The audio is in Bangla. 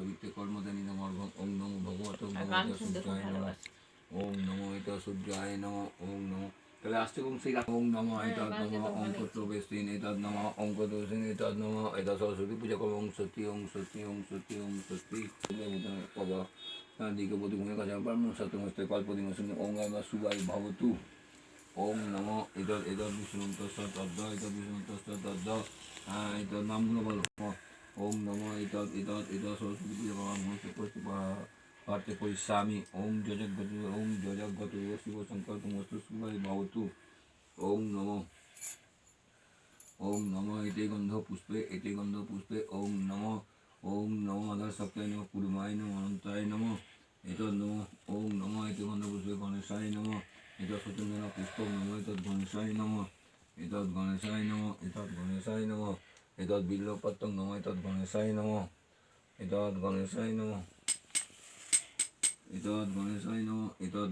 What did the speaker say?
সবিত্রে কর্মদানি নমর্ঘম ওং নমো ভগবতে নমো সূর্যায় নমঃ ওং নমো এটা সূর্যায় নমঃ ওং নমো। তাহলে আসছে এবং সেই ওং নমঃ এতদ নমঃ অঙ্কত্রবেস্তিন এতদ নমঃ অঙ্কত্রবেস্তিন এতদ নমঃ এটা সরস্বতী পূজা করবো ওং সত্যি ওং সত্যি ওং সত্যি ওং সত্যি কবা দিকে বধু ভূমি কাছে ব্রাহ্মণ সত্যমস্তে কল্পদিমস্মিন ওং আবা সুবাই ভবতু ওং নমঃ এতদ এতদ বিষ্ণু তদ্দ এতদ বিষ্ণু তদ্দ এতদ নামগুলো বলো ওং নমঃ এতদ এতদ এতদ সরস্বতী পূজা করবো মহস্তে পার্থে পরিস্বামী ওং যজগত শিব সংকল্পমস্তু সুবাই ভবতু ওং নমঃ এতে গন্ধ পুষ্পে ওং নমঃ আধার সপ্তায় নমঃ কুর্মায় নমঃ অনন্তায় নমঃ এতদ নমঃ ওং নমঃ এতে গন্ধ পুষ্পে গণেশায় নমঃ এতদ সচন্দন পুষ্পক নমঃ এতদ গণেশায় নমঃ এতদ গণেশায় নমঃ এতদ গণেশায় নমঃ এতদ বিল্বপত্রং নমঃ এতদ গণেশায় নমঃ এতদ গণেশায় নমঃ এতদ গণেশায় নমঃ এতদ